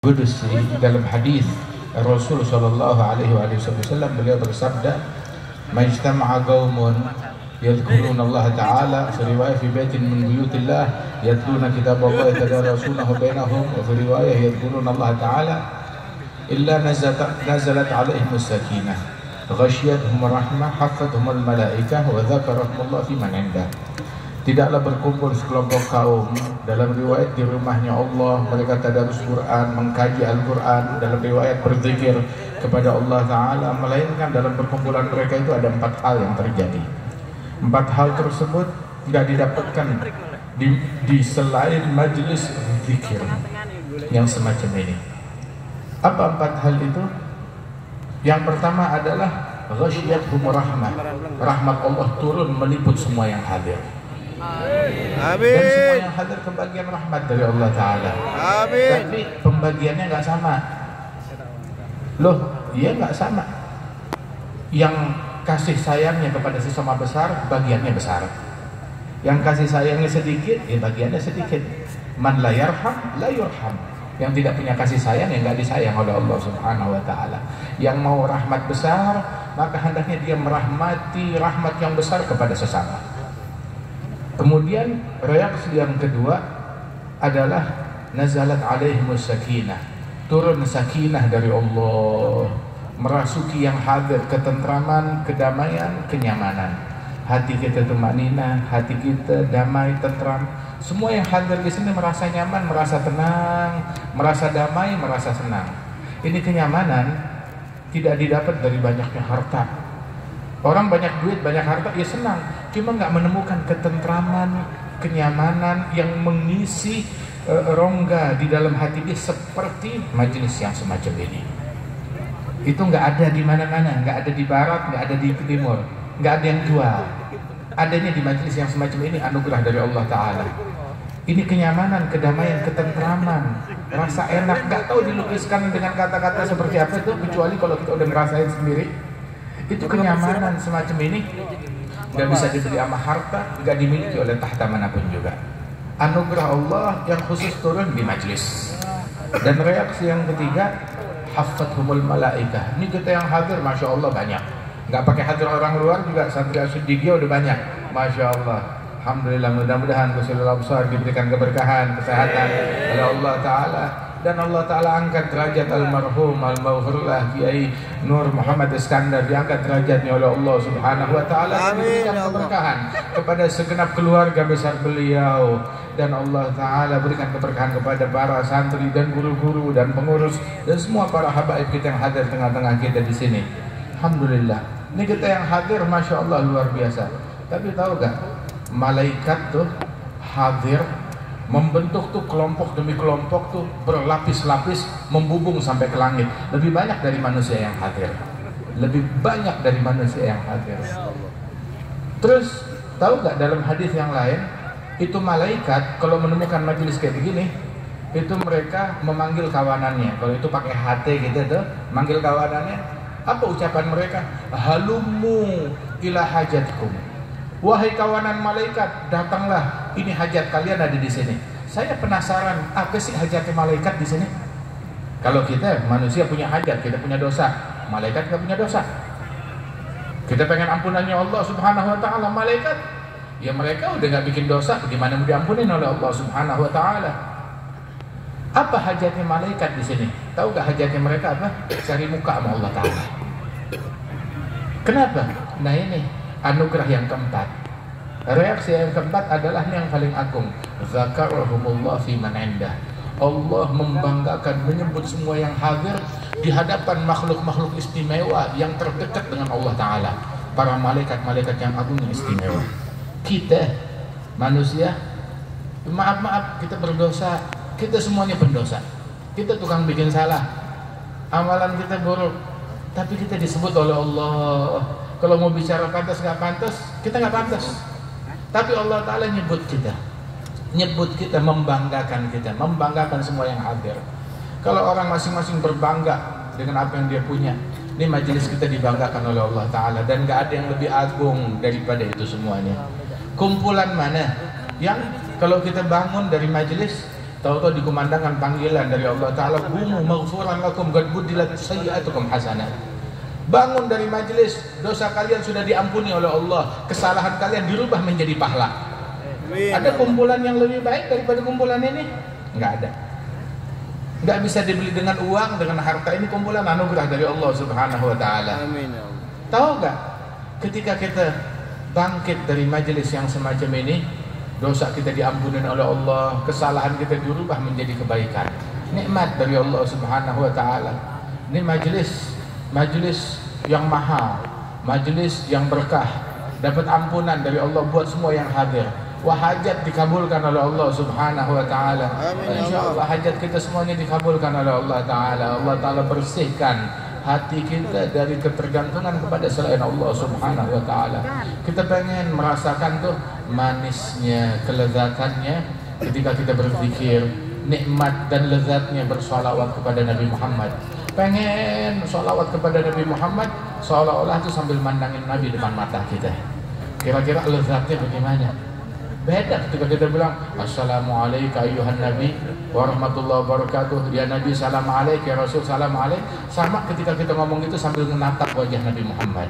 Qudsi dalam hadis Rasul sallallahu alaihi wasallam beliau bersabda, "Majtama'a qaumun yadhkuruna Allah ta'ala fi riwayah fi baitin min buyutillah yatluna kitaballahi tadarasunahu bainahum wa fi riwayah yadhkuruna Allah ta'ala illa nazalat alaihimus sakinah ghashiyatuhum rahmah hafathumul malaikah wa dzakarahumullah fi man indah." Tidaklah berkumpul sekelompok kaum dalam riwayat di rumahnya Allah, mereka tadarus Quran, mengkaji Al-Quran, dalam riwayat berzikir kepada Allah Ta'ala, melainkan dalam perkumpulan mereka itu ada 4 hal yang terjadi. 4 hal tersebut tidak didapatkan di selain majelis zikir yang semacam ini. Apa 4 hal itu? Yang pertama adalah ghasyiyatuhum rahmah, rahmat Allah turun meliput semua yang hadir. Amin. Dan semua yang hadir kebagian rahmat dari Allah Ta'ala. Amin. Tapi pembagiannya nggak sama. Loh, iya nggak sama. Yang kasih sayangnya kepada sesama besar, bagiannya besar. Yang kasih sayangnya sedikit, ya bagiannya sedikit. Man la yarham, la yurham. Yang tidak punya kasih sayang, yang nggak disayang oleh Allah Subhanahu Wa Ta'ala. Yang mau rahmat besar, maka hendaknya dia merahmati rahmat yang besar kepada sesama. Kemudian reaksi yang kedua adalah nazalat alaihimus sakinah, turun sakinah dari Allah, merasuki yang hadir ketentraman, kedamaian, kenyamanan. Hati kita tumanina, hati kita damai, tentram. Semua yang hadir di sini merasa nyaman, merasa tenang, merasa damai, merasa senang. Ini kenyamanan tidak didapat dari banyaknya harta. Orang banyak duit, banyak harta, ya senang. Cuma nggak menemukan ketentraman, kenyamanan yang mengisi rongga di dalam hati dia seperti majelis yang semacam ini. Itu nggak ada di mana-mana, nggak ada di barat, nggak ada di timur, nggak ada yang jual. Adanya di majelis yang semacam ini anugerah dari Allah Ta'ala. Ini kenyamanan, kedamaian, ketentraman, rasa enak. Nggak tahu dilukiskan dengan kata-kata seperti apa itu, kecuali kalau kita udah ngerasain sendiri. Itu kenyamanan semacam ini nggak bisa dibeli sama harta, nggak dimiliki oleh tahta manapun juga. Anugerah Allah yang khusus turun di majlis. Dan reaksi yang ketiga, hafathumul malaikah. Ini kita yang hadir, masya Allah banyak. Nggak pakai hadir orang luar juga, santri Asyiddiqiyah udah banyak, masya Allah. Alhamdulillah, mudah-mudahan Rasulullah besar diberikan keberkahan, kesehatan oleh Allah Ta'ala. Dan Allah Ta'ala angkat derajat almarhum al-maghfurlah Kiai Nur Muhammad Iskandar, diangkat derajatnya oleh Allah Subhanahu Wa Ta'ala, diberikan keberkahan kepada segenap keluarga besar beliau. Dan Allah Ta'ala berikan keberkahan kepada para santri dan guru-guru dan pengurus dan semua para habaib kita yang hadir tengah-tengah kita di sini. Alhamdulillah, ini kita yang hadir masya Allah luar biasa. Tapi tahu gak, malaikat tuh hadir membentuk tuh kelompok demi kelompok tuh berlapis-lapis membubung sampai ke langit. Lebih banyak dari manusia yang hadir. Lebih banyak dari manusia yang hadir. Terus tahu gak dalam hadis yang lain, itu malaikat kalau menemukan majelis kayak begini, itu mereka memanggil kawanannya. Kalau itu pakai HT gitu tuh, manggil kawanannya. Apa ucapan mereka? Halumu ila hajatkum. Wahai kawanan malaikat, datanglah, ini hajat kalian ada di sini. Saya penasaran, apa sih hajatnya malaikat di sini? Kalau kita manusia punya hajat, kita punya dosa, malaikat nggak punya dosa. Kita pengen ampunannya Allah Subhanahu Wa Ta'ala, malaikat, ya mereka udah nggak bikin dosa, gimana mau diampunin oleh Allah Subhanahu Wa Ta'ala? Apa hajatnya malaikat di sini? Tahu gak hajatnya mereka apa? Cari muka sama Allah Ta'ala. Kenapa? Nah ini anugerah yang keempat. Reaksi yang keempat adalah yang paling agung. Zakarahumullah fi man indah. Allah membanggakan, menyebut semua yang hadir di hadapan makhluk-makhluk istimewa yang terdekat dengan Allah Ta'ala. Para malaikat-malaikat yang agung yang istimewa. Kita manusia, maaf kita berdosa. Kita semuanya pendosa. Kita tukang bikin salah. Amalan kita buruk. Tapi kita disebut oleh Allah. Kalau mau bicara pantas nggak pantas, kita nggak pantas. Tapi Allah Ta'ala nyebut kita, membanggakan kita, membanggakan semua yang hadir. Kalau orang masing-masing berbangga dengan apa yang dia punya, ini majelis kita dibanggakan oleh Allah Ta'ala. Dan nggak ada yang lebih agung daripada itu semuanya. Kumpulan mana yang kalau kita bangun dari majelis, Tahu-tahu di kumandangan panggilan dari Allah Ta'ala, "Qumu maghfuran lakum qad budilat sayyi'atukum hasanah." Bangun dari majelis, dosa kalian sudah diampuni oleh Allah, kesalahan kalian dirubah menjadi pahala. Ada kumpulan yang lebih baik daripada kumpulan ini? Enggak ada. Enggak bisa dibeli dengan uang, dengan harta. Ini kumpulan anugerah dari Allah Subhanahu wa Ta'ala. Tahu enggak? Ketika kita bangkit dari majelis yang semacam ini, dosa kita diampuni oleh Allah, kesalahan kita dirubah menjadi kebaikan. Nikmat dari Allah Subhanahu wa Ta'ala. Ini majelis yang mahal, majelis yang berkah, dapat ampunan dari Allah buat semua yang hadir. Wah, hajat dikabulkan oleh Allah Subhanahu wa Ta'ala. Insyaallah hajat kita semuanya dikabulkan oleh Allah Ta'ala. Allah Ta'ala bersihkan hati kita dari ketergantungan kepada selain Allah Subhanahu wa Ta'ala. Kita pengen merasakan tuh manisnya, kelezatannya ketika kita berzikir, nikmat dan lezatnya bersolawat kepada Nabi Muhammad. Pengen sholawat kepada Nabi Muhammad seolah-olah itu sambil mandangin Nabi depan mata kita. Kira-kira lezatnya bagaimana? Beda ketika kita bilang Assalamualaikum ayuhan Nabi warahmatullahi wabarakatuh, ya Nabi salam alaik, ya Rasul salam alaik. Sama ketika kita ngomong itu sambil menatap wajah Nabi Muhammad.